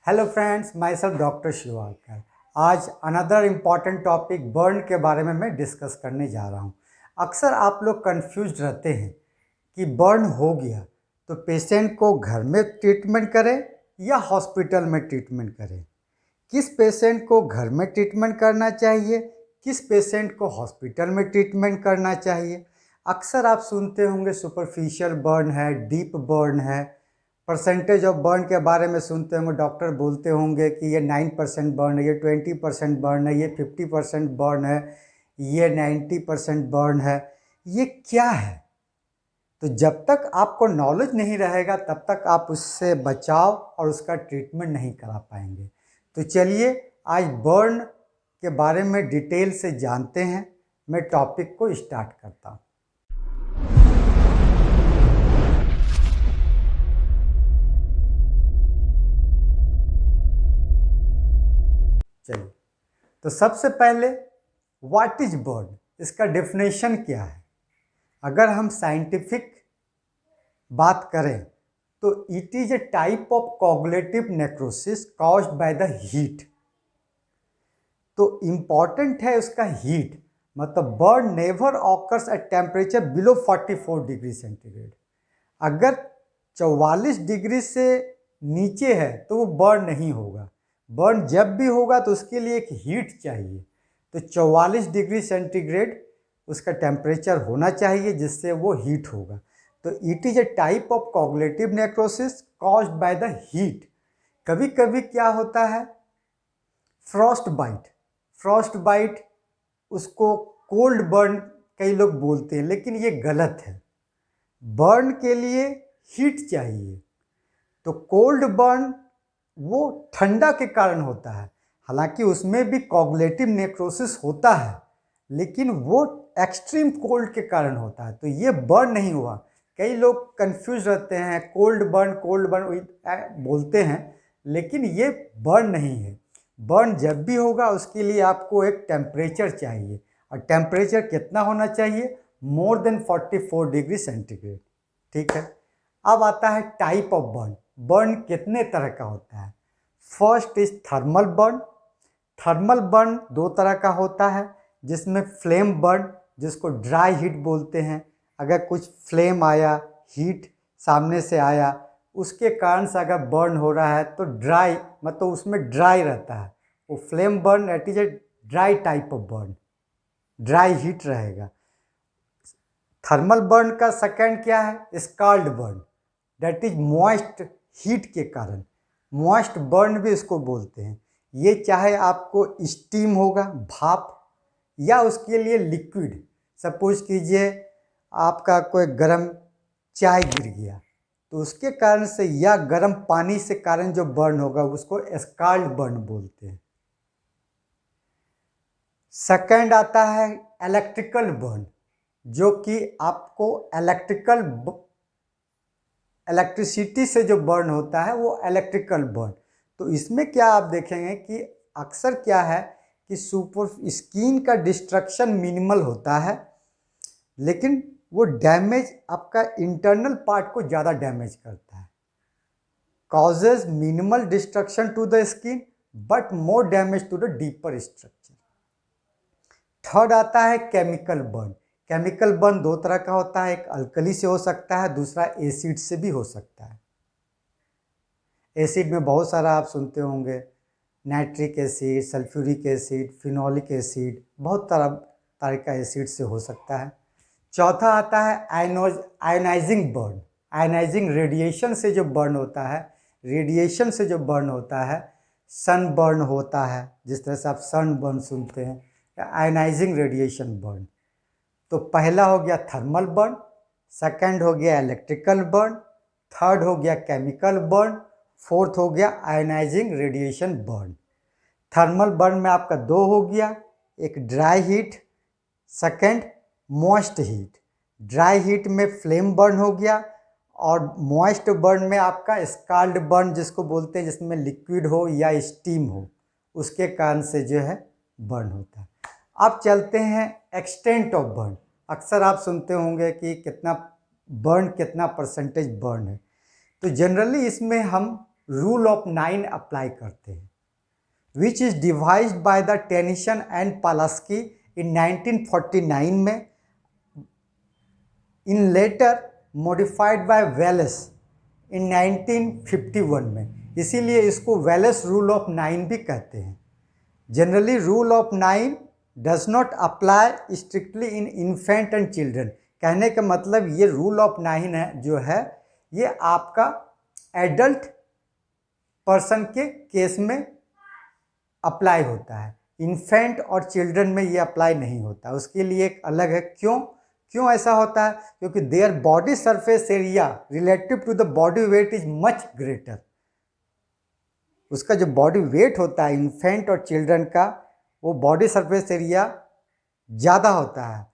Hello friends, myself doctor Shivakar. आज another important topic burn के बारे में मैं डिस्कस करने जा रहा हूँ। अक्सर आप लोग कंफ्यूज रहते हैं कि बर्न हो गया तो पेशेंट को घर में ट्रीटमेंट करें या हॉस्पिटल में ट्रीटमेंट करें। किस पेशेंट को घर में ट्रीटमेंट करना चाहिए, किस पेशेंट को हॉस्पिटल में ट्रीटमेंट करना चाहिए। अक्सर आप सुनते होंगे सुपरफिशियल बर्न है, डीप बर्न है, परसेंटेज ऑफ बर्न के बारे में सुनते होंगे। डॉक्टर बोलते होंगे कि ये 9% बर्न है, ये 20% बर्न है, ये 50% बर्न है, ये 90% बर्न है। ये क्या है? तो जब तक आपको नॉलेज नहीं रहेगा तब तक आप उससे बचाव और उसका ट्रीटमेंट नहीं करा पाएंगे। तो चलिए आज बर्न के बारे में डिटेल से जानते हैं। मैं टॉपिक को स्टार्ट करता हूँ। चलिए, तो सबसे पहले व्हाट इज बर्न, इसका डेफिनेशन क्या है। अगर हम साइंटिफिक बात करें तो it is A type of coagulative necrosis caused by the heat. तो इम्पॉर्टेंट है उसका हीट, मतलब burn never occurs at temperature below 44 degree centigrade. अगर 44 डिग्री से नीचे है तो वो बर्न नहीं होगा। बर्न जब भी होगा तो उसके लिए एक हीट चाहिए। तो 44 डिग्री सेंटीग्रेड उसका टेम्परेचर होना चाहिए जिससे वो हीट होगा। तो it is A type of coagulative necrosis caused by the heat. कभी कभी क्या होता है, फ्रॉस्ट बाइट, उसको कोल्ड बर्न कई लोग बोलते हैं, लेकिन ये गलत है। बर्न के लिए हीट चाहिए। तो कोल्ड बर्न वो ठंडा के कारण होता है, हालांकि उसमें भी कोगुलेटिव नेक्रोसिस होता है, लेकिन वो एक्सट्रीम कोल्ड के कारण होता है। तो ये बर्न नहीं हुआ। कई लोग कंफ्यूज रहते हैं, कोल्ड बर्न बोलते हैं, लेकिन ये बर्न नहीं है। बर्न जब भी होगा उसके लिए आपको एक टेम्परेचर चाहिए, और टेम्परेचर कितना होना चाहिए, मोर देन 44 डिग्री सेंटीग्रेड। ठीक है। अब आता है टाइप ऑफ बर्न। बर्न कितने तरह का होता है। First is thermal burn. Thermal burn दो तरह का होता है, जिसमें फ्लेम बर्न, जिसको ड्राई हीट बोलते हैं। अगर कुछ फ्लेम आया, हीट सामने से आया, उसके कारण से अगर बर्न हो रहा है तो ड्राई, मतलब उसमें ड्राई रहता है, वो flame burn, it is a dry type of burn, dry heat रहेगा। थर्मल बर्न का सेकंड क्या है, scald burn, that is moist heat के कारण। मॉइस्ट बर्न भी इसको बोलते हैं। ये चाहे आपको स्टीम होगा, भाप, या उसके लिए लिक्विड। सपोज कीजिए आपका कोई गर्म चाय गिर गया तो उसके कारण से, या गर्म पानी से कारण जो बर्न होगा उसको स्काल्ड बर्न बोलते हैं। सेकंड आता है इलेक्ट्रिकल बर्न, जो कि आपको इलेक्ट्रिसिटी से जो बर्न होता है वो इलेक्ट्रिकल बर्न। तो इसमें क्या आप देखेंगे कि अक्सर क्या है कि सुपर स्किन का डिस्ट्रक्शन मिनिमल होता है, लेकिन वो डैमेज आपका इंटरनल पार्ट को ज़्यादा डैमेज करता है। Causes minimal destruction to the skin but more damage to the deeper structure. Third आता है केमिकल बर्न। केमिकल बर्न दो तरह का होता है, एक अल्कली से हो सकता है, दूसरा एसिड से भी हो सकता है। एसिड में बहुत सारा आप सुनते होंगे, nitric acid, sulphuric acid, phenolic acid, बहुत तरह का एसिड से हो सकता है। चौथा आता है आयनाइजिंग बर्न। आयनाइजिंग रेडिएशन से जो बर्न होता है, रेडिएशन से जो बर्न होता है, सन बर्न होता है, जिस तरह से आप सन बर्न सुनते हैं, आयनाइजिंग रेडिएशन बर्न। तो पहला हो गया थर्मल बर्न, सेकंड हो गया इलेक्ट्रिकल बर्न, थर्ड हो गया केमिकल बर्न, फोर्थ हो गया ionising radiation burn. Thermal burn में आपका दो हो गया, एक dry heat, second moist heat. Dry heat में फ्लेम बर्न हो गया, और मॉइस्ट बर्न में आपका स्काल्ड बर्न जिसको बोलते हैं, जिसमें लिक्विड हो या स्टीम हो, उसके कारण से जो है बर्न होता है। अब चलते हैं एक्सटेंट ऑफ बर्न। अक्सर आप सुनते होंगे कि कितना परसेंटेज बर्न है। तो जनरली इसमें हम रूल ऑफ 9 अप्लाई करते हैं, which is devised by the Tennison and Pulaski in 1949 में, in later modified by Wallace in 1951 में। इसीलिए इसको वेलेस रूल ऑफ 9 भी कहते हैं। Generally rule of 9 does not apply strictly in infant and children. कहने का मतलब ये रूल ऑफ 9 है जो है ये आपका एडल्ट पर्सन के केस में अप्लाई होता है, इन्फेंट और चिल्ड्रन में ये अप्लाई नहीं होता। उसके लिए एक अलग है। क्यों ऐसा होता है? क्योंकि their body surface area relative to the body weight is much greater. उसका जो बॉडी वेट होता है इन्फेंट और चिल्ड्रन का, वो बॉडी सरफेस एरिया ज़्यादा होता है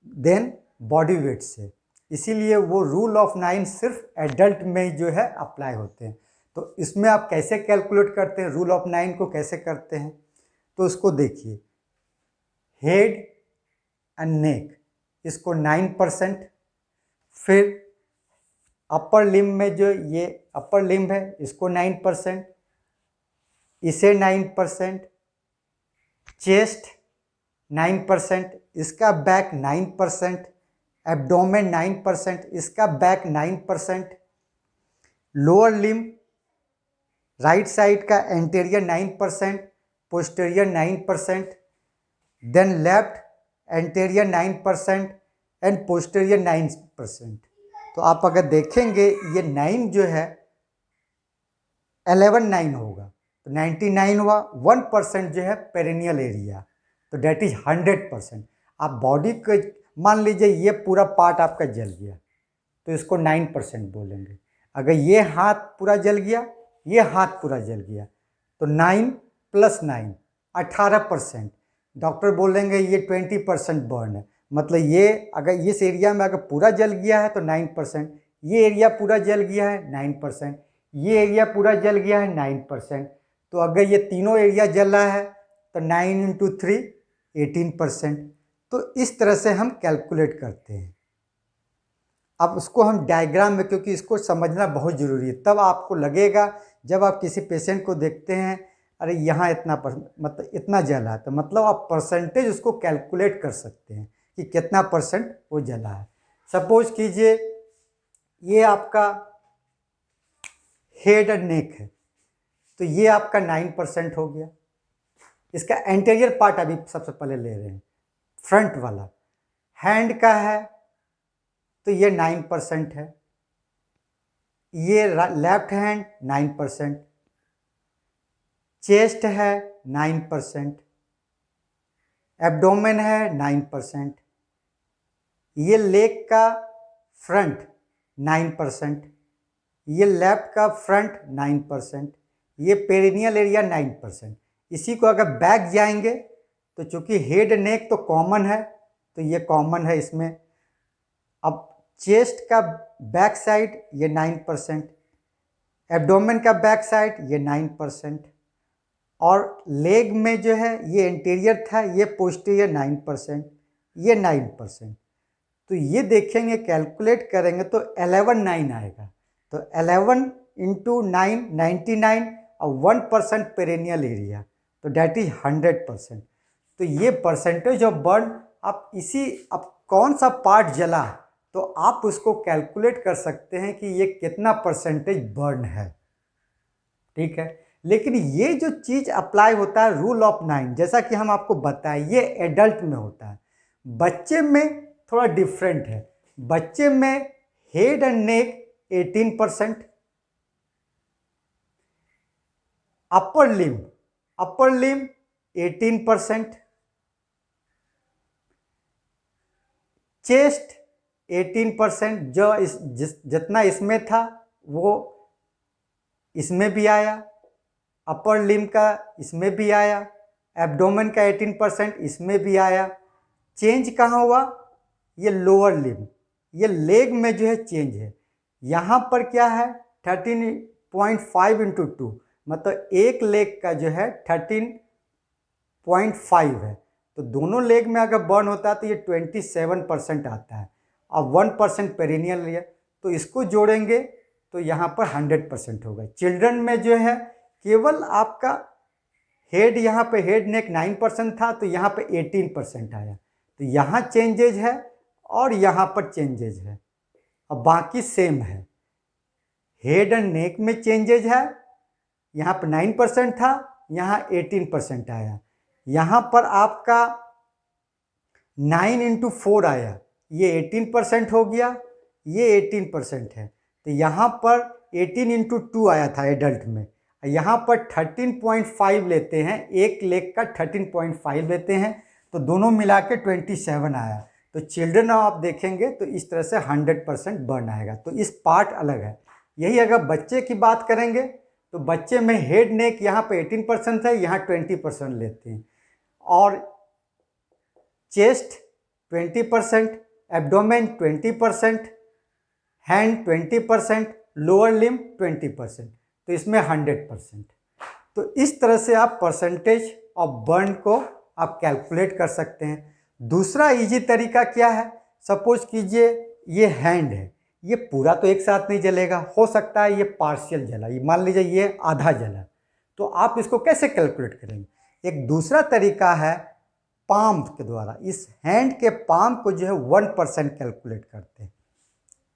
देन बॉडी वेट से। इसीलिए वो रूल ऑफ 9 सिर्फ एडल्ट में जो है अप्लाई होते हैं। तो इसमें आप कैसे कैलकुलेट करते हैं, रूल ऑफ 9 को कैसे करते हैं? तो उसको देखिए, हेड एंड नेक इसको 9%, फिर अपर लिम्ब में जो ये अपर लिम्ब है इसको 9%, इसे 9%, चेस्ट 9%, इसका बैक 9%, एब्डोमेन 9%, इसका back 9%, lower limb right side का anterior 9%, posterior 9%, then left anterior 9% and posterior 9%। तो आप अगर देखेंगे ये 9 जो है 11 9 होगा, तो 99 हुआ। 1% जो है पेरिनियल एरिया, तो डेट इज 100%। आप बॉडी को मान लीजिए ये पूरा पार्ट आपका जल गया तो इसको 9% बोलेंगे। अगर ये हाथ पूरा जल गया, ये हाथ पूरा जल गया, तो 9 + 9 18%। डॉक्टर बोलेंगे ये 20% बर्न है। मतलब ये अगर इस एरिया में अगर पूरा जल गया है तो 9%, ये एरिया पूरा जल गया है 9%, ये एरिया पूरा जल गया है 9%। तो अगर ये तीनों एरिया जल रहा है तो 9 × 3 18%। तो इस तरह से हम कैलकुलेट करते हैं। अब उसको हम डायग्राम में, क्योंकि इसको समझना बहुत ज़रूरी है, तब आपको लगेगा जब आप किसी पेशेंट को देखते हैं अरे यहाँ इतना मतलब इतना जला है, तो मतलब आप परसेंटेज उसको कैलकुलेट कर सकते हैं कि कितना % वो जला है। सपोज कीजिए ये आपका हेड एंड नेक है, तो ये आपका 9% हो गया। इसका एंटीरियर पार्ट अभी सबसे पहले ले रहे हैं, फ्रंट वाला। हैंड का है तो ये 9% है, ये लेफ्ट हैंड 9%, चेस्ट है 9%, एब्डोमेन है 9%, ये लेग का फ्रंट 9%, ये लेफ्ट का फ्रंट 9%, ये पेरिनियल एरिया 9%। इसी को अगर बैक जाएंगे तो चूंकि हेड नेक तो कॉमन है तो ये कॉमन है इसमें। अब चेस्ट का बैक साइड ये 9%, एब्डोमेन का बैक साइड ये 9%, और लेग में जो है ये इंटीरियर था, ये पोस्टीरियर 9%, ये 9%। तो ये देखेंगे कैलकुलेट करेंगे तो 11 9 आएगा। तो 11 × 9 99 और 1% पेरिनियल एरिया, तो डेट इज 100%। तो ये परसेंटेज ऑफ बर्न आप अब कौन सा पार्ट जला तो आप उसको कैलकुलेट कर सकते हैं कि ये कितना % बर्न है। ठीक है, लेकिन ये जो चीज़ अप्लाई होता है रूल ऑफ 9, जैसा कि हम आपको बताएं ये एडल्ट में होता है, बच्चे में थोड़ा डिफरेंट है। बच्चे में head and neck 18%, upper limb 18%, chest 18%, जो जितना इसमें था वो इसमें भी आया, अपर लिम्ब का इसमें भी आया, एब्डोमेन का 18% इसमें भी आया। चेंज कहाँ हुआ? ये लोअर लिम्ब, ये लेग में जो है चेंज है। यहाँ पर क्या है 13.5 × 2, मतलब एक लेग का जो है 13.5 है। तो दोनों लेग में अगर बर्न होता है तो ये 27% आता है, और 1% पेरिनियल एरिया। तो इसको जोड़ेंगे तो यहाँ पर 100% होगा। चिल्ड्रन में जो है केवल आपका हेड, यहाँ पे हेड नेक 9% था तो यहाँ पे 18% आया, तो यहाँ चेंजेज है और यहाँ पर चेंजेज है। अब बाकी सेम है, हेड एंड नेक में चेंजेज है, यहाँ पर 9% था, यहाँ 18% आया। यहाँ पर आपका 9 × 4 आया, ये 18% हो गया, ये 18% है। तो यहाँ पर 18 × 2 आया था एडल्ट में, यहाँ पर 13.5 लेते हैं, एक लेग का 13.5 लेते हैं, तो दोनों मिला के 27 आया। तो चिल्ड्रन आप देखेंगे तो इस तरह से 100% बर्न आएगा, तो इस पार्ट अलग है। यही अगर बच्चे की बात करेंगे तो बच्चे में हेड नेक यहाँ पे 18% है, यहाँ 20% लेते हैं, और chest 20%, abdomen 20%, hand 20%, lower limb 20%, तो इसमें 100%। तो इस तरह से आप परसेंटेज ऑफ बर्न को आप कैलकुलेट कर सकते हैं। दूसरा इजी तरीका क्या है, सपोज कीजिए ये हैंड है, ये पूरा तो एक साथ नहीं जलेगा, हो सकता है ये पार्शियल जला, ये मान लीजिए ये आधा जला, तो आप इसको कैसे कैलकुलेट करेंगे। एक दूसरा तरीका है पाम के द्वारा, इस हैंड के पाम को जो है 1% कैलकुलेट करते हैं,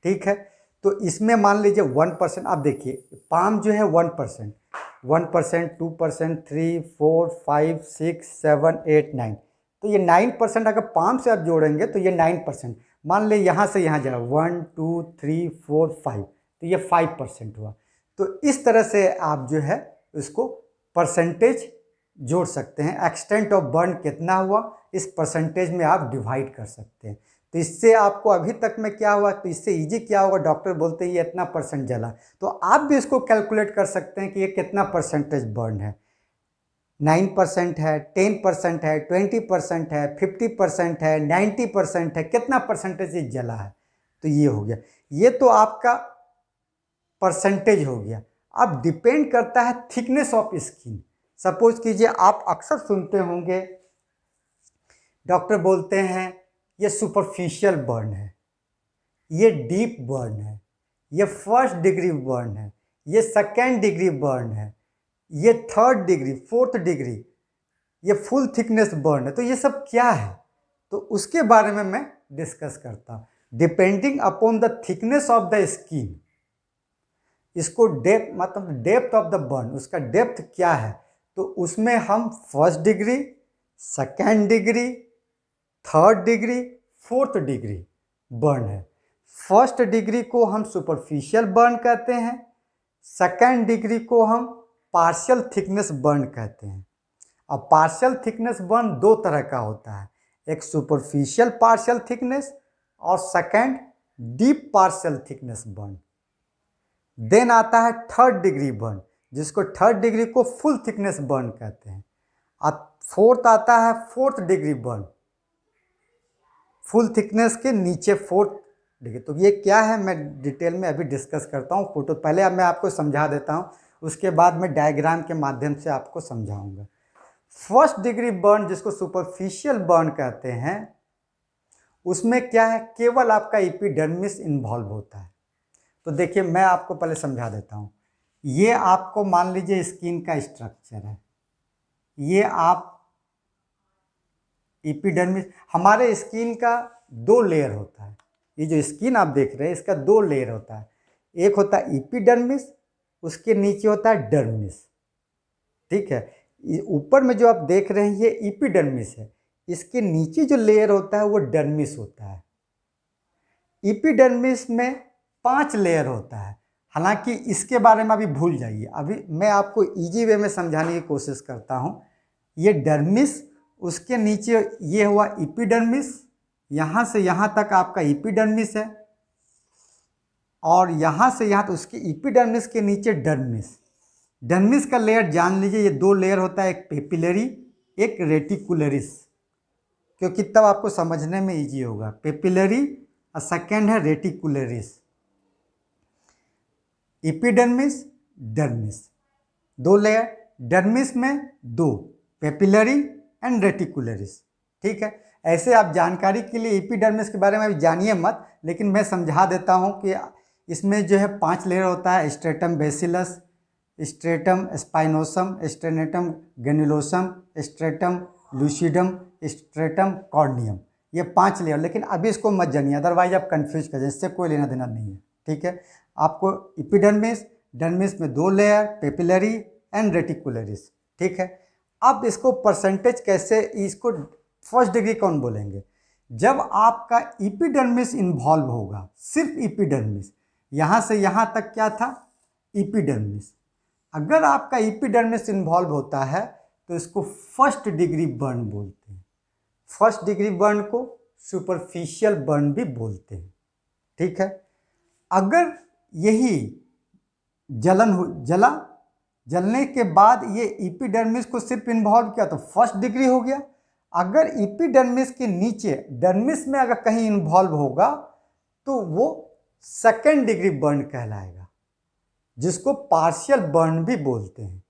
ठीक है। तो इसमें मान लीजिए 1%, आप देखिए पाम जो है 1%, 1%, 2%, 3, 4, 5, 6, 7, 8, 9, तो ये 9% अगर पाम से आप जोड़ेंगे तो ये 9%। मान ले यहाँ से यहाँ जाए 1, 2, 3, 4, 5, तो ये 5% हुआ। तो इस तरह से आप जो है इसको परसेंटेज जोड़ सकते हैं, एक्सटेंट ऑफ बर्न कितना हुआ इस परसेंटेज में आप डिवाइड कर सकते हैं। तो इससे आपको अभी तक में क्या हुआ, तो इससे इजी क्या होगा, डॉक्टर बोलते हैं ये इतना % जला, तो आप भी इसको कैलकुलेट कर सकते हैं कि ये कितना परसेंटेज बर्न है, 9% है, 10% है, 20% है, 50% है, 90% है, कितना परसेंटेज ये जला है। तो ये हो गया, ये तो आपका परसेंटेज हो गया। अब डिपेंड करता है थिकनेस ऑफ स्किन। सपोज कीजिए आप अक्सर सुनते होंगे डॉक्टर बोलते हैं ये सुपरफिशियल बर्न है, ये डीप बर्न है, ये 1st डिग्री बर्न है, ये 2nd डिग्री बर्न है, ये 3rd डिग्री, 4th डिग्री, ये फुल थिकनेस बर्न है। तो ये सब क्या है, तो उसके बारे में मैं डिस्कस करता हूँ। Depending upon the thickness of the skin, इसको डेप्थ मतलब डेप्थ ऑफ द बर्न, उसका डेप्थ क्या है, तो उसमें हम 1st degree, 2nd degree, 3rd degree, 4th degree burn है। 1st डिग्री को हम सुपरफिशियल बर्न कहते हैं, 2nd डिग्री को हम पार्शियल थिकनेस बर्न कहते हैं। अब पार्शियल थिकनेस बर्न दो तरह का होता है, एक सुपरफिशियल पार्शियल थिकनेस और 2nd deep partial thickness burn. Then आता है 3rd डिग्री बर्न, जिसको 3rd डिग्री को फुल थिकनेस बर्न कहते हैं। अब 4th आता है 4th degree burn, full thickness के नीचे 4th डिग्री। तो ये क्या है मैं डिटेल में अभी डिस्कस करता हूँ, फोटो पहले अब मैं आपको समझा देता हूँ, उसके बाद मैं डायग्राम के माध्यम से आपको समझाऊंगा। 1st डिग्री बर्न जिसको सुपरफिशियल बर्न कहते हैं, उसमें क्या है, केवल आपका एपिडर्मिस इन्वॉल्व होता है। तो देखिए मैं आपको पहले समझा देता हूँ, ये आपको मान लीजिए स्किन का स्ट्रक्चर है, ये आप एपिडर्मिस, हमारे स्किन का 2 लेयर होता है, ये जो स्किन आप देख रहे हैं इसका 2 लेयर होता है, एक होता है एपिडर्मिस, उसके नीचे होता है डर्मिस, ठीक है। ऊपर में जो आप देख रहे हैं ये एपिडर्मिस है, इसके नीचे जो लेयर होता है वो डर्मिस होता है। एपिडर्मिस में 5 लेयर होता है, हालांकि इसके बारे में अभी भूल जाइए, अभी मैं आपको इजी वे में समझाने की कोशिश करता हूँ। ये डर्मिस, उसके नीचे ये हुआ एपिडर्मिस, यहाँ से यहाँ तक आपका एपिडर्मिस है, और यहाँ से यहाँ तो उसके एपिडर्मिस के नीचे डर्मिस। डर्मिस का लेयर जान लीजिए ये 2 लेयर होता है, एक पेपिलरी, एक रेटिकुलरिस, क्योंकि तब आपको समझने में इजी होगा। पेपिलरी और 2nd है reticularis. Epidermis, dermis, 2 layer, dermis में 2, पेपिलरी एंड रेटिकुलरिस, ठीक है। ऐसे आप जानकारी के लिए एपिडर्मिस के बारे में अभी जानिए मत, लेकिन मैं समझा देता हूँ कि इसमें जो है 5 लेयर होता है, stratum basalis, stratum spinosum, stratum granulosum, stratum lucidum, stratum corneum, ये 5 लेयर। लेकिन अभी इसको मत जानिए, अदरवाइज आप कंफ्यूज कर जाए, इससे कोई लेना देना नहीं है, ठीक है। आपको एपिडर्मिस, डर्मिस में 2 लेयर, पेपिलरी एंड रेटिकुलरिस, ठीक है। अब इसको परसेंटेज कैसे, इसको फर्स्ट डिग्री कौन बोलेंगे? जब आपका एपिडर्मिस इन्वॉल्व होगा, सिर्फ एपिडर्मिस, यहाँ से यहाँ तक क्या था, एपिडर्मिस। अगर आपका एपिडर्मिस इन्वॉल्व होता है तो इसको फर्स्ट डिग्री बर्न बोलते हैं। फर्स्ट डिग्री बर्न को सुपरफिशियल बर्न भी बोलते हैं, ठीक है। अगर यही जलने के बाद ये एपिडर्मिस को सिर्फ इन्वॉल्व किया तो फर्स्ट डिग्री हो गया। अगर एपिडर्मिस के नीचे डर्मिस में अगर कहीं इन्वॉल्व होगा तो वो सेकेंड डिग्री बर्न कहलाएगा, जिसको पार्शियल बर्न भी बोलते हैं।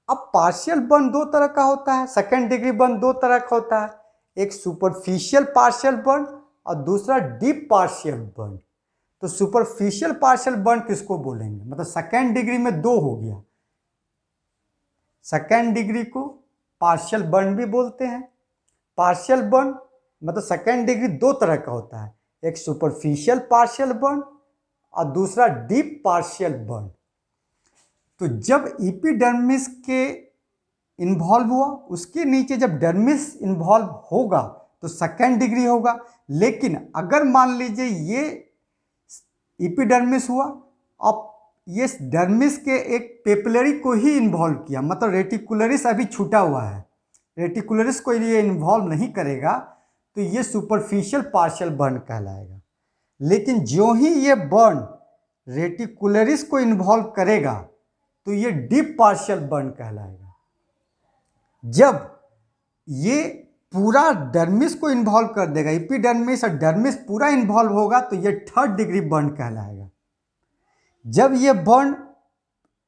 अब पार्शियल बर्न 2 तरह का होता है, सेकेंड डिग्री बर्न 2 तरह का होता है, एक सुपरफिशियल पार्शियल बर्न और दूसरा डीप पार्शियल बर्न। तो सुपरफिशियल पार्शियल बर्न किसको बोलेंगे? मतलब सेकेंड डिग्री में 2 हो गया, सेकेंड डिग्री को पार्शियल बर्न भी बोलते हैं। पार्शियल बर्न मतलब सेकेंड डिग्री 2 तरह का होता है, एक सुपरफिशियल पार्शियल बर्न और दूसरा डीप पार्शियल बर्न। तो जब एपिडर्मिस के इन्वॉल्व हुआ, उसके नीचे जब डर्मिस इन्वॉल्व होगा तो सेकेंड डिग्री होगा। लेकिन अगर मान लीजिए ये एपिडर्मिस हुआ, अब ये डर्मिस के एक पेपिलरी को ही इन्वॉल्व किया, मतलब रेटिकुलरिस अभी छूटा हुआ है, रेटिकुलरिस को ये इन्वॉल्व नहीं करेगा तो ये सुपरफिशियल पार्शियल बर्न कहलाएगा। लेकिन जो ही ये बर्न रेटिकुलरिस को इन्वॉल्व करेगा तो ये डीप पार्शियल बर्न कहलाएगा। जब ये पूरा डर्मिस को इन्वॉल्व कर देगा, एपिडर्मिस और डर्मिस पूरा इन्वॉल्व होगा तो ये थर्ड डिग्री बर्न कहलाएगा। जब ये बर्न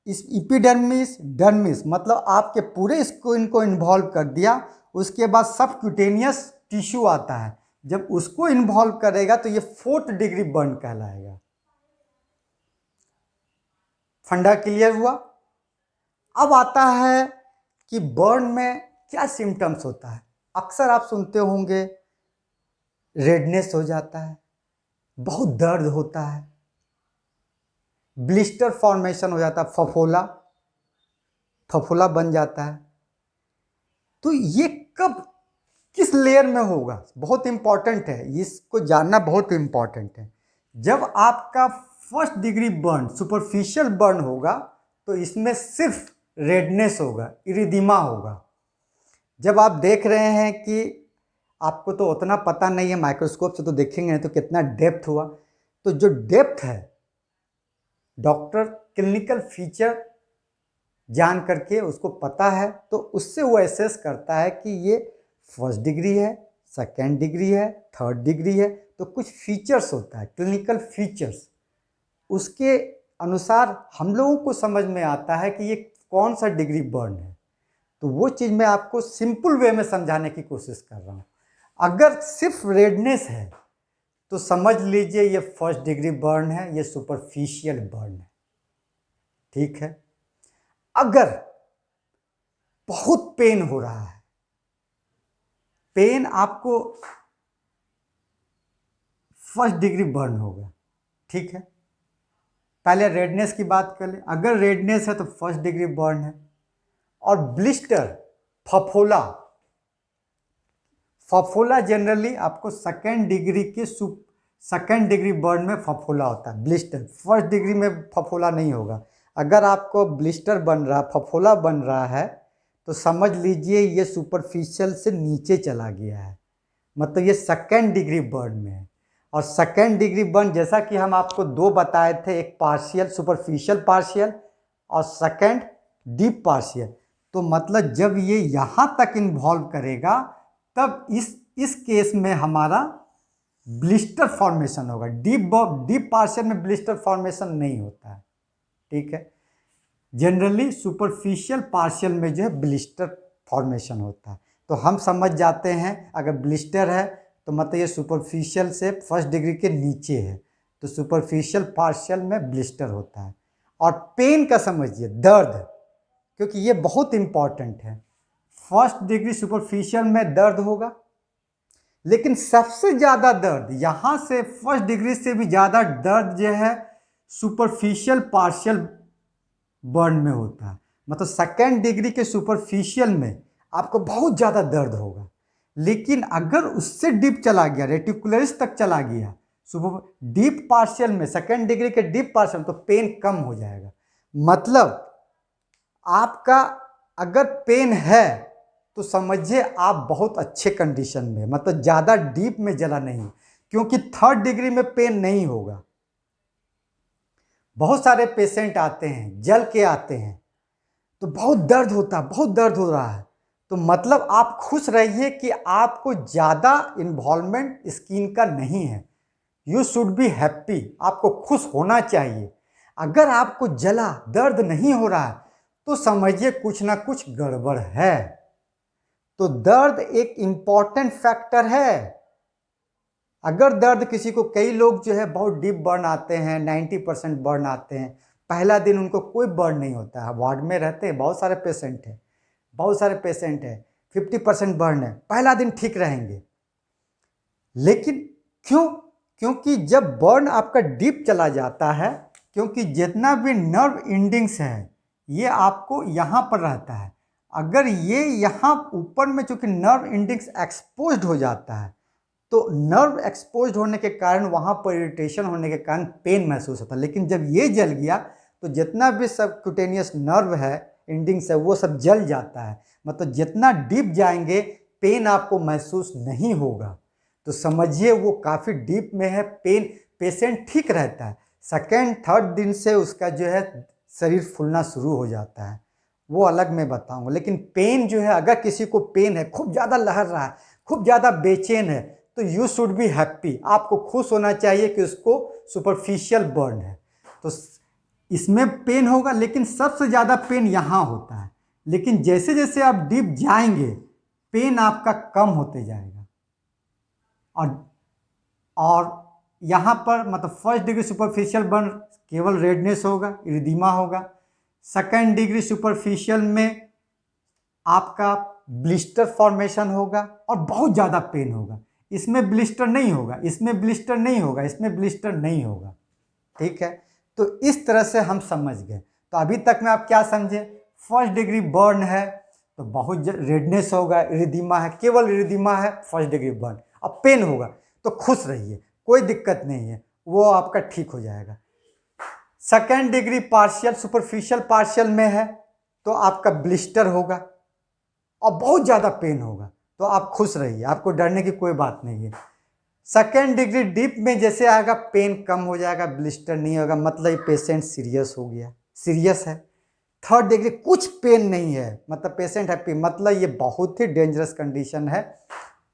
इस एपिडर्मिस डर्मिस मतलब आपके पूरे स्किन को इन्वॉल्व कर दिया, उसके बाद सबक्यूटेनियस टिश्यू आता है, जब उसको इन्वॉल्व करेगा तो ये फोर्थ डिग्री बर्न कहलाएगा। फंडा क्लियर हुआ? अब आता है कि बर्न में क्या सिम्टम्स होता है। अक्सर आप सुनते होंगे रेडनेस हो जाता है, बहुत दर्द होता है, ब्लिस्टर फॉर्मेशन हो जाता है, फफोला बन जाता है। तो ये कब किस लेयर में होगा, बहुत इंपॉर्टेंट है, इसको जानना बहुत इंपॉर्टेंट है। जब आपका first degree burn superficial burn होगा तो इसमें सिर्फ रेडनेस होगा, इरिदिमा होगा। जब आप देख रहे हैं कि आपको तो उतना पता नहीं है, माइक्रोस्कोप से तो देखेंगे तो कितना डेप्थ हुआ, तो जो डेप्थ है डॉक्टर क्लिनिकल फीचर जान करके उसको पता है तो उससे वो एसेस करता है कि ये फर्स्ट डिग्री है, सेकेंड डिग्री है, थर्ड डिग्री है। तो कुछ फीचर्स होता है, क्लिनिकल फीचर्स, उसके अनुसार हम लोगों को समझ में आता है कि ये कौन सा डिग्री बर्न है। तो वो चीज़ मैं आपको सिंपल वे में समझाने की कोशिश कर रहा हूँ। अगर सिर्फ रेडनेस है तो समझ लीजिए ये फर्स्ट डिग्री बर्न है, ये सुपरफिशियल बर्न है, ठीक है। अगर बहुत पेन हो रहा है, पेन आपको फर्स्ट डिग्री बर्न होगा, ठीक है। पहले रेडनेस की बात कर ले, अगर रेडनेस है तो फर्स्ट डिग्री बर्न है। और ब्लिस्टर, फफोला जनरली आपको सेकेंड डिग्री बर्न में फफोला होता है। ब्लिस्टर फर्स्ट डिग्री में फफोला नहीं होगा। अगर आपको ब्लिस्टर बन रहा, फफोला बन रहा है तो समझ लीजिए ये सुपरफिशियल से नीचे चला गया है, मतलब ये सेकेंड डिग्री बर्न में है। और सेकेंड डिग्री बर्न जैसा कि हम आपको 2 बताए थे, एक पार्शियल सुपरफिशियल पार्शियल और सेकेंड डीप पार्शियल। तो मतलब जब ये यहाँ तक इन्वॉल्व करेगा तब इस केस में हमारा ब्लिस्टर फॉर्मेशन होगा। डीप पार्शियल में ब्लिस्टर फॉर्मेशन नहीं होता है, ठीक है। जनरली सुपरफिशियल पार्शियल में जो है ब्लिस्टर फॉर्मेशन होता है। तो हम समझ जाते हैं अगर ब्लिस्टर है तो मतलब ये सुपरफिशियल से फर्स्ट डिग्री के नीचे है। तो सुपरफिशियल पार्शियल में ब्लिस्टर होता है। और पेन का समझिए, दर्द, क्योंकि ये बहुत इंपॉर्टेंट है। फर्स्ट डिग्री सुपरफिशियल में दर्द होगा, लेकिन सबसे ज़्यादा दर्द यहाँ से फर्स्ट डिग्री से भी ज़्यादा दर्द जो है सुपरफिशियल पार्शियल बर्न में होता है। मतलब सेकेंड डिग्री के सुपरफिशियल में आपको बहुत ज़्यादा दर्द होगा, लेकिन अगर उससे डीप चला गया, रेटिकुलरिस तक चला गया, सुपर डीप पार्शियल में, सेकेंड डिग्री के डीप पार्शियल, तो पेन कम हो जाएगा। मतलब आपका अगर पेन है तो समझिए आप बहुत अच्छे कंडीशन में, मतलब ज़्यादा डीप में जला नहीं, क्योंकि थर्ड डिग्री में पेन नहीं होगा। बहुत सारे पेशेंट आते हैं, जल के आते हैं, तो बहुत दर्द होता है, बहुत दर्द हो रहा है, तो मतलब आप खुश रहिए कि आपको ज़्यादा इन्वॉल्वमेंट स्किन का नहीं है। यू शुड बी हैप्पी, आपको खुश होना चाहिए। अगर आपको जला, दर्द नहीं हो रहा है, तो समझिए कुछ ना कुछ गड़बड़ है। तो दर्द एक इम्पॉर्टेंट फैक्टर है। अगर दर्द किसी को, कई लोग जो है बहुत डीप बर्न आते हैं, 90% बर्न आते हैं, पहला दिन उनको कोई बर्न नहीं होता है, वार्ड में रहते हैं, बहुत सारे पेशेंट हैं, बहुत सारे पेशेंट हैं, 50% बर्न है, पहला दिन ठीक रहेंगे। लेकिन क्यों? क्योंकि जब बर्न आपका डीप चला जाता है, क्योंकि जितना भी नर्व एंडिंग्स है ये आपको यहाँ पर रहता है। अगर ये यहाँ ऊपर में चूँकि नर्व एंडिंग्स एक्सपोज्ड हो जाता है, तो नर्व एक्सपोज्ड होने के कारण वहाँ पर इरिटेशन होने के कारण पेन महसूस होता है। लेकिन जब ये जल गया तो जितना भी सबक्यूटेनियस नर्व है, एंडिंग्स है, वो सब जल जाता है। मतलब जितना डीप जाएंगे पेन आपको महसूस नहीं होगा। तो समझिए वो काफ़ी डीप में है, पेशेंट ठीक रहता है। सेकेंड थर्ड दिन से उसका जो है शरीर फूलना शुरू हो जाता है, वो अलग मैं बताऊंगा। लेकिन पेन जो है, अगर किसी को पेन है, खूब ज़्यादा लहर रहा है, खूब ज़्यादा बेचैन है, तो यू शुड बी हैप्पी, आपको खुश होना चाहिए कि उसको सुपरफिशियल बर्न है। तो इसमें पेन होगा, लेकिन सबसे ज़्यादा पेन यहाँ होता है। लेकिन जैसे जैसे आप डीप जाएंगे पेन आपका कम होते जाएगा। और यहाँ पर मतलब फर्स्ट डिग्री सुपरफिशियल बर्न केवल रेडनेस होगा, इरिदीमा होगा। सेकेंड डिग्री सुपरफिशियल में आपका ब्लिस्टर फॉर्मेशन होगा और बहुत ज़्यादा पेन होगा। इसमें ब्लिस्टर नहीं होगा, इसमें ब्लिस्टर नहीं होगा, इसमें ब्लिस्टर नहीं होगा। ठीक है, तो इस तरह से हम समझ गए। तो अभी तक में आप क्या समझे? फर्स्ट डिग्री बर्न है तो बहुत रेडनेस होगा, इरिदीमा है, केवल इरिदीमा है, फर्स्ट डिग्री बर्न। अब पेन होगा तो खुश रहिए, कोई दिक्कत नहीं है, वो आपका ठीक हो जाएगा। Second degree partial superficial partial में है तो आपका ब्लिस्टर होगा और बहुत ज़्यादा पेन होगा, तो आप खुश रहिए, आपको डरने की कोई बात नहीं है। सेकेंड डिग्री डीप में जैसे आएगा पेन कम हो जाएगा, ब्लिस्टर नहीं होगा, मतलब ये पेशेंट सीरियस हो गया, सीरियस है। थर्ड डिग्री कुछ पेन नहीं है, मतलब पेशेंट हैप्पी, मतलब ये बहुत ही डेंजरस कंडीशन है,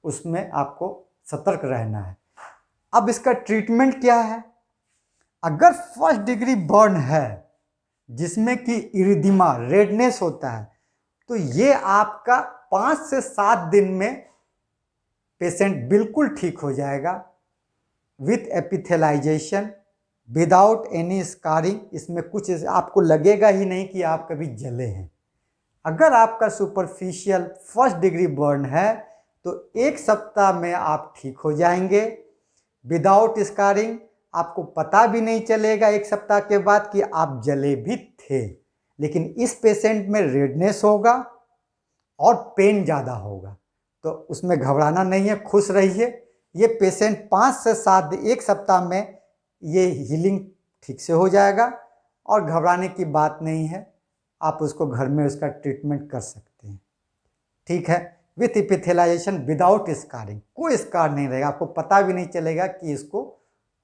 उसमें आपको सतर्क रहना है। अब इसका ट्रीटमेंट क्या है? अगर फर्स्ट डिग्री बर्न है जिसमें कि इरिदीमा रेडनेस होता है, तो ये आपका 5 से 7 दिन में पेशेंट बिल्कुल ठीक हो जाएगा विथ एपिथेलाइजेशन, विदाउट एनी स्कारिंग। इसमें कुछ आपको लगेगा ही नहीं कि आप कभी जले हैं। अगर आपका सुपरफिशियल फर्स्ट डिग्री बर्न है तो 1 सप्ताह में आप ठीक हो जाएंगे विदाउट स्कारिंग। आपको पता भी नहीं चलेगा 1 सप्ताह के बाद कि आप जले भी थे। लेकिन इस पेशेंट में रेडनेस होगा और पेन ज़्यादा होगा, तो उसमें घबराना नहीं है, खुश रहिए। ये पेशेंट 5 से 7 1 सप्ताह में ये हीलिंग ठीक से हो जाएगा और घबराने की बात नहीं है, आप उसको घर में उसका ट्रीटमेंट कर सकते हैं। ठीक है, विथ एपिथेलाइजेशन विदाउट स्कारिंग, कोई स्कार नहीं रहेगा, आपको पता भी नहीं चलेगा कि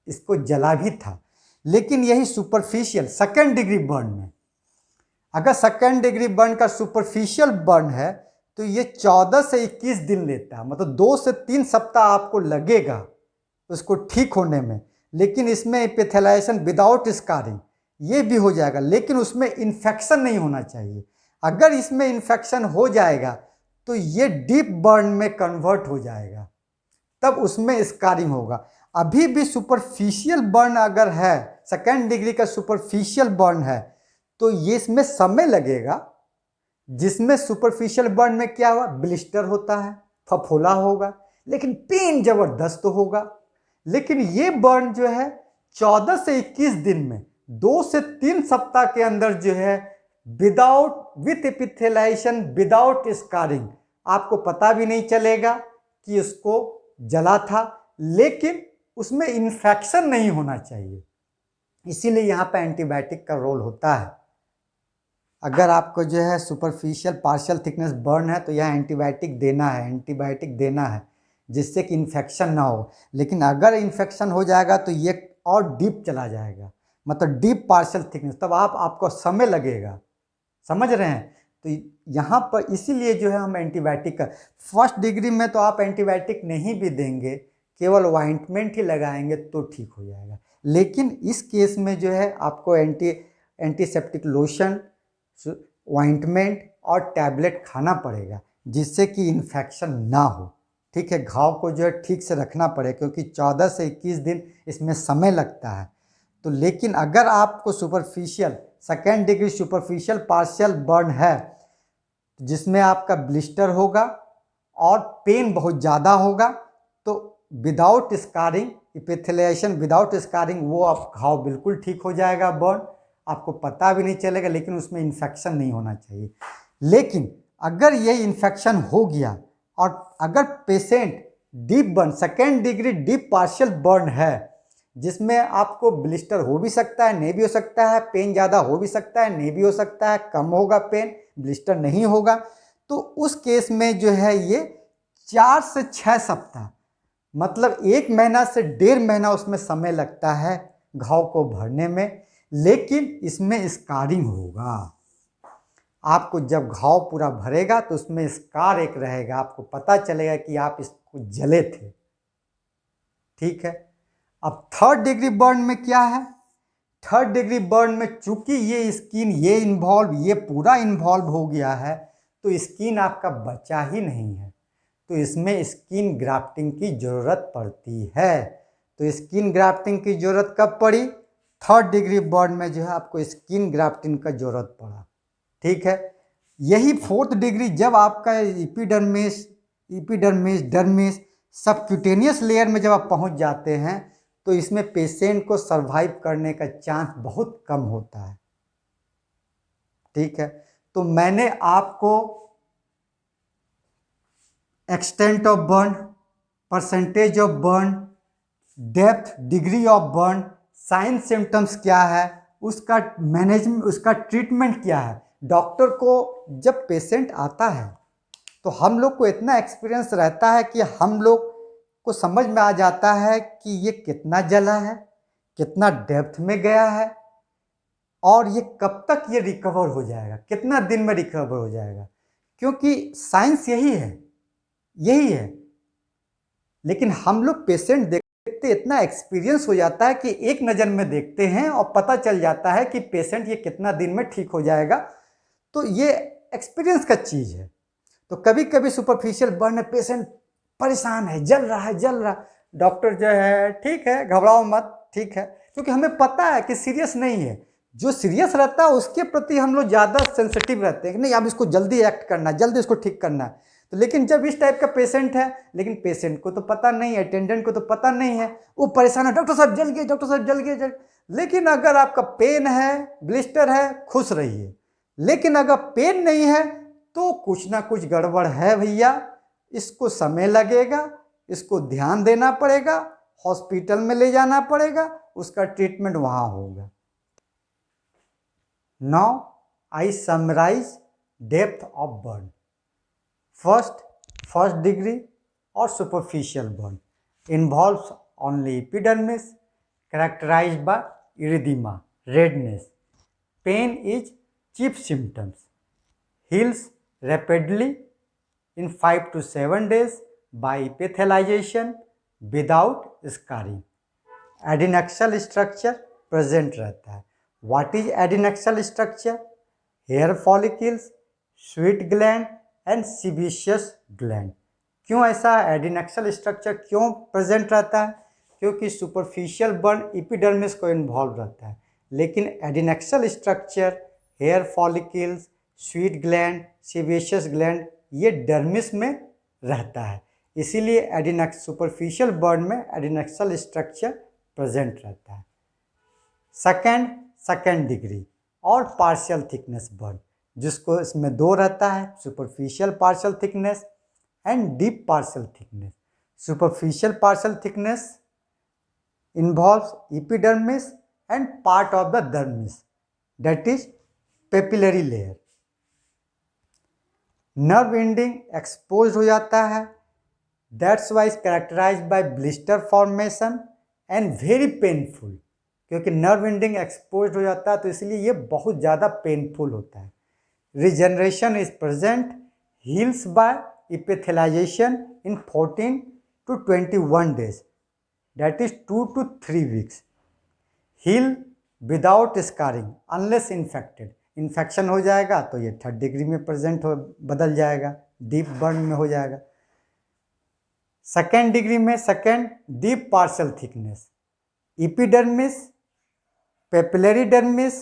इसको जला भी था। लेकिन यही सुपरफिशियल सेकेंड डिग्री बर्न में, अगर सेकेंड डिग्री बर्न का सुपरफिशियल बर्न है तो ये 14 से 21 दिन लेता है, मतलब 2 से 3 सप्ताह आपको लगेगा उसको ठीक होने में। लेकिन इसमें एपिथेलाइजेशन विदाउट स्कारिंग ये भी हो जाएगा, लेकिन उसमें इन्फेक्शन नहीं होना चाहिए। अगर इसमें इन्फेक्शन हो जाएगा तो ये डीप बर्न में कन्वर्ट हो जाएगा, तब उसमें स्कारिंग होगा। अभी भी सुपरफिशियल बर्न अगर है, सेकेंड डिग्री का सुपरफिशियल बर्न है, तो ये इसमें समय लगेगा। जिसमें सुपरफिशियल बर्न में क्या हुआ, ब्लिस्टर होता है, फफोला होगा, लेकिन पेन जबरदस्त होगा। लेकिन ये बर्न जो है 14 से 21 दिन में, 2 से 3 सप्ताह के अंदर जो है, विथ एपिथेलाइजेशन, विदाउट स्कारिंग, आपको पता भी नहीं चलेगा कि उसको जला था, लेकिन उसमें इन्फेक्शन नहीं होना चाहिए। इसीलिए यहाँ पे एंटीबायोटिक का रोल होता है। अगर आपको जो है सुपरफिशियल पार्शियल थिकनेस बर्न है तो यहाँ एंटीबायोटिक देना है जिससे कि इन्फेक्शन ना हो। लेकिन अगर इन्फेक्शन हो जाएगा तो ये और डीप चला जाएगा, मतलब डीप पार्शियल थिकनेस, तब आपको समय लगेगा। समझ रहे हैं? तो यहाँ पर इसीलिए जो है हम एंटीबायोटिक का, फर्स्ट डिग्री में तो आप एंटीबायोटिक नहीं भी देंगे, केवल ऑइंटमेंट ही लगाएंगे तो ठीक हो जाएगा। लेकिन इस केस में जो है आपको एंटीसेप्टिक लोशन, ऑइंटमेंट और टैबलेट खाना पड़ेगा जिससे कि इन्फेक्शन ना हो। ठीक है, घाव को जो है ठीक से रखना पड़े, क्योंकि 14 से 21 दिन इसमें समय लगता है। तो लेकिन अगर आपको superficial second degree superficial partial burn है जिसमें आपका ब्लिस्टर होगा और पेन बहुत ज़्यादा होगा, तो विदाउट स्कारिंग, इपिथेलिएशन विदाउट स्कारिंग, वो आप घाव बिल्कुल ठीक हो जाएगा, बर्न आपको पता भी नहीं चलेगा, लेकिन उसमें इन्फेक्शन नहीं होना चाहिए। लेकिन अगर ये इन्फेक्शन हो गया और अगर patient deep burn, second degree deep partial burn है जिसमें आपको ब्लिस्टर हो भी सकता है, नहीं भी हो सकता है, पेन ज़्यादा हो भी सकता है, नहीं भी हो सकता है, कम होगा पेन, ब्लिस्टर नहीं होगा, तो उस केस में जो है ये 4 से 6 सप्ताह, मतलब 1 महीना से 1.5 महीना उसमें समय लगता है घाव को भरने में। लेकिन इसमें स्कारिंग होगा। आपको जब घाव पूरा भरेगा तो उसमें स्कार एक रहेगा, आपको पता चलेगा कि आप इसको जले थे। ठीक है, अब थर्ड डिग्री बर्न में क्या है? थर्ड डिग्री बर्न में चूंकि ये स्किन ये पूरा इन्वॉल्व हो गया है, तो स्किन आपका बचा ही नहीं है, तो इसमें स्किन ग्राफ्टिंग की ज़रूरत पड़ती है। तो स्किन ग्राफ्टिंग की ज़रूरत कब पड़ी? थर्ड डिग्री बर्न में जो है आपको स्किन ग्राफ्टिंग का ज़रूरत पड़ा। ठीक है, यही फोर्थ डिग्री जब आपका एपिडर्मिस डर्मिस सबक्यूटेनियस लेयर में जब आप पहुंच जाते हैं, तो इसमें पेशेंट को सरवाइव करने का चांस बहुत कम होता है। ठीक है, तो मैंने आपको extent of burn, percentage of burn, depth, degree of burn, sign symptoms क्या है, उसका मैनेजमेंट, उसका ट्रीटमेंट क्या है। डॉक्टर को जब पेशेंट आता है तो हम लोग को इतना एक्सपीरियंस रहता है कि हम लोग को समझ में आ जाता है कि ये कितना जला है, कितना डेप्थ में गया है, और ये कब तक ये रिकवर हो जाएगा, कितना दिन में रिकवर हो जाएगा, क्योंकि साइंस यही है। लेकिन हम लोग पेशेंट देखते इतना एक्सपीरियंस हो जाता है कि एक नज़र में देखते हैं और पता चल जाता है कि पेशेंट ये कितना दिन में ठीक हो जाएगा। तो ये एक्सपीरियंस का चीज़ है। तो कभी कभी सुपरफिशियल बर्न में पेशेंट परेशान है, जल रहा, डॉक्टर जो है ठीक है घबराओ मत, ठीक है, क्योंकि हमें पता है कि सीरियस नहीं है। जो सीरियस रहता है उसके प्रति हम लोग ज़्यादा सेंसिटिव रहते हैं कि नहीं अब इसको जल्दी एक्ट करना है, जल्दी इसको ठीक करना है। तो लेकिन जब इस टाइप का पेशेंट है, लेकिन पेशेंट को तो पता नहीं है, अटेंडेंट को तो पता नहीं है, वो परेशान है, डॉक्टर साहब जल गए। लेकिन अगर आपका पेन है, ब्लिस्टर है, खुश रहिए। लेकिन अगर पेन नहीं है तो कुछ ना कुछ गड़बड़ है भैया, इसको समय लगेगा, इसको ध्यान देना पड़ेगा, हॉस्पिटल में ले जाना पड़ेगा, उसका ट्रीटमेंट वहाँ होगा। Now I summarise depth of burn. First degree और superficial burn involves only epidermis characterized by erythema, redness. Pain is chief symptoms. Heals rapidly in 5 to 7 days by epithelialization without scarring. Adnexal structure present रहता है। What is adnexal structure? Hair follicles, sweat gland and sebaceous gland. क्यों ऐसा adnexal structure क्यों present रहता है? क्योंकि superficial burn epidermis को involve रहता है, लेकिन adnexal structure, hair follicles, sweat gland, sebaceous gland ये डर्मिस में रहता है। इसीलिए एडिनेक्स सुपरफिशियल बर्न में एडिनेक्सल स्ट्रक्चर प्रेजेंट रहता है। सेकेंड डिग्री और पार्शियल थिकनेस बर्न, जिसको इसमें दो रहता है, superficial partial thickness and deep partial thickness. Superficial partial thickness involves epidermis and part of the dermis, that is papillary layer. Nerve ending expose हो जाता है, that's why is characterised by blister formation and very painful. क्योंकि nerve ending expose हो जाता है तो इसलिए ये बहुत ज़्यादा पेनफुल होता है। Regeneration is present, heals by epithelialisation in 14 to 21 days, that is 2 to 3 weeks. Heal without scarring unless infected. Infection हो जाएगा तो ये 3rd डिग्री में प्रेजेंट हो बदल जाएगा, डीप बर्न में हो जाएगा। 2nd डिग्री में deep partial thickness, epidermis, papillary dermis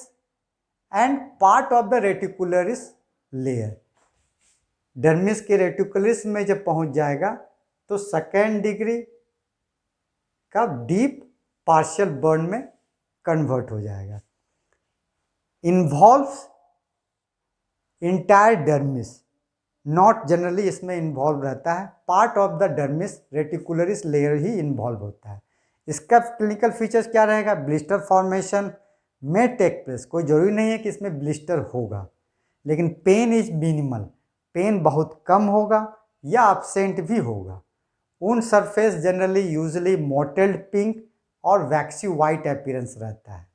and part of the reticularis layer. Dermis के रेटिकुलरिस में जब पहुंच जाएगा तो 2nd डिग्री का डीप पार्शियल बर्न में कन्वर्ट हो जाएगा। Involves entire dermis, not generally इसमें इन्वॉल्व रहता है, part of the dermis reticularis layer he involve होता है। इसका क्लिनिकल फीचर्स क्या रहेगा? ब्लिस्टर फॉर्मेशन में टेक प्लेस, कोई ज़रूरी नहीं है कि इसमें ब्लिस्टर होगा, लेकिन पेन इज मिनिमल, पेन बहुत कम होगा या एब्सेंट भी होगा। उन surface generally usually mottled pink और वैक्सी वाइट अपीयरेंस रहता है।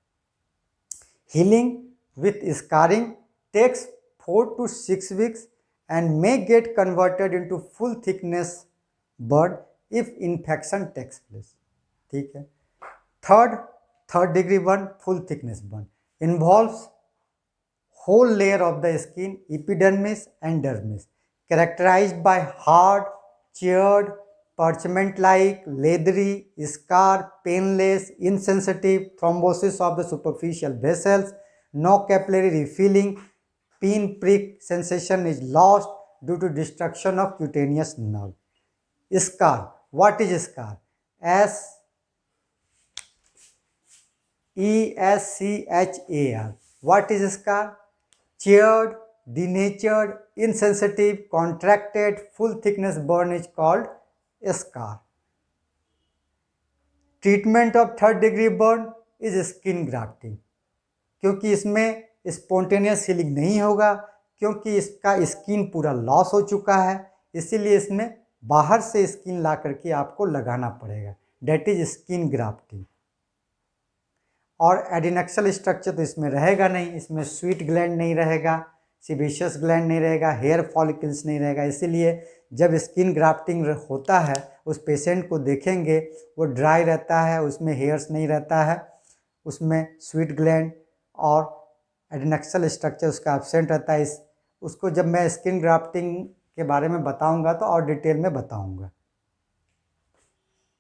Healing with scarring takes 4 to 6 weeks and may get converted into full thickness burn if infection takes place. ठीक है। Third degree burn, full thickness burn, involves whole layer of the skin, epidermis and dermis, characterized by hard, charred, parchment-like, leathery, scar, painless, insensitive, thrombosis of the superficial vessels, no capillary refilling, pinprick sensation is lost due to destruction of cutaneous nerve. Scar, what is scar? SESCHAR. What is scar? Charred, denatured, insensitive, contracted, full thickness burn is called scar. Treatment of 3rd degree burn is skin grafting, क्योंकि इसमें spontaneous healing नहीं होगा, क्योंकि इसका skin पूरा loss हो चुका है, इसीलिए इसमें बाहर से स्किन ला करके आपको लगाना पड़ेगा, डेट इज स्किन ग्राफ्टिंग। और एडिनेक्सल स्ट्रक्चर तो इसमें रहेगा नहीं, इसमें स्वीट ग्लैंड नहीं रहेगा, सेबेशियस ग्लैंड नहीं रहेगा, हेयर फॉलिकल्स नहीं रहेगा, इसीलिए जब स्किन ग्राफ्टिंग होता है उस पेशेंट को देखेंगे वो ड्राई रहता है, उसमें हेयर्स नहीं रहता है, उसमें स्वीट ग्लैंड और एडिनेक्सल स्ट्रक्चर उसका एब्सेंट रहता है। उसको जब मैं स्किन ग्राफ्टिंग के बारे में बताऊंगा तो और डिटेल में बताऊंगा।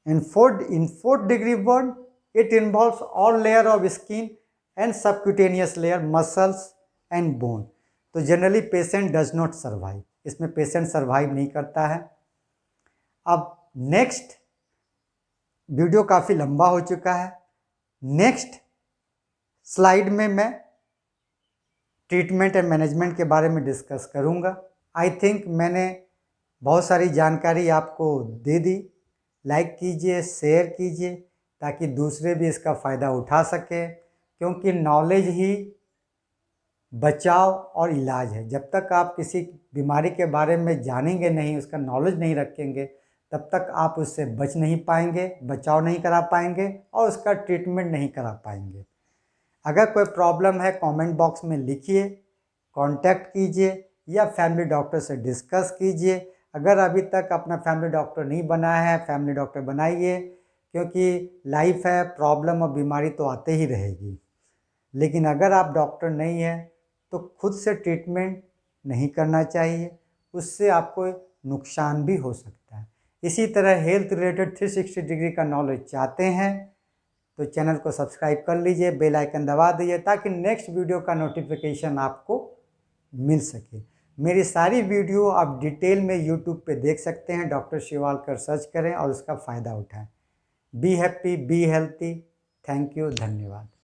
In fourth degree burn it involves all layer of skin and subcutaneous layer, muscles and bone. तो generally patient does not survive, इसमें पेशेंट सर्वाइव नहीं करता है। अब नेक्स्ट वीडियो काफ़ी लंबा हो चुका है, नेक्स्ट स्लाइड में मैं ट्रीटमेंट एंड मैनेजमेंट के बारे में डिस्कस करूंगा। आई थिंक मैंने बहुत सारी जानकारी आपको दे दी। लाइक कीजिए, शेयर कीजिए ताकि दूसरे भी इसका फ़ायदा उठा सके, क्योंकि नॉलेज ही बचाव और इलाज है। जब तक आप किसी बीमारी के बारे में जानेंगे नहीं, उसका नॉलेज नहीं रखेंगे, तब तक आप उससे बच नहीं पाएंगे, बचाव नहीं करा पाएंगे और उसका ट्रीटमेंट नहीं करा पाएंगे। अगर कोई प्रॉब्लम है कमेंट बॉक्स में लिखिए, कांटेक्ट कीजिए या फैमिली डॉक्टर से डिस्कस कीजिए। अगर अभी तक अपना फैमिली डॉक्टर नहीं बनाया है, फैमिली डॉक्टर बनाइए, क्योंकि लाइफ है, प्रॉब्लम और बीमारी तो आते ही रहेगी। लेकिन अगर आप डॉक्टर नहीं हैं तो खुद से ट्रीटमेंट नहीं करना चाहिए, उससे आपको नुकसान भी हो सकता है। इसी तरह हेल्थ रिलेटेड 360 डिग्री का नॉलेज चाहते हैं तो चैनल को सब्सक्राइब कर लीजिए, बेल आइकन दबा दीजिए ताकि नेक्स्ट वीडियो का नोटिफिकेशन आपको मिल सके। मेरी सारी वीडियो आप डिटेल में यूट्यूब पे देख सकते हैं, डॉक्टर शिवालकर सर्च करें और उसका फ़ायदा उठाएं। Be happy, be healthy. Thank you, धन्यवाद।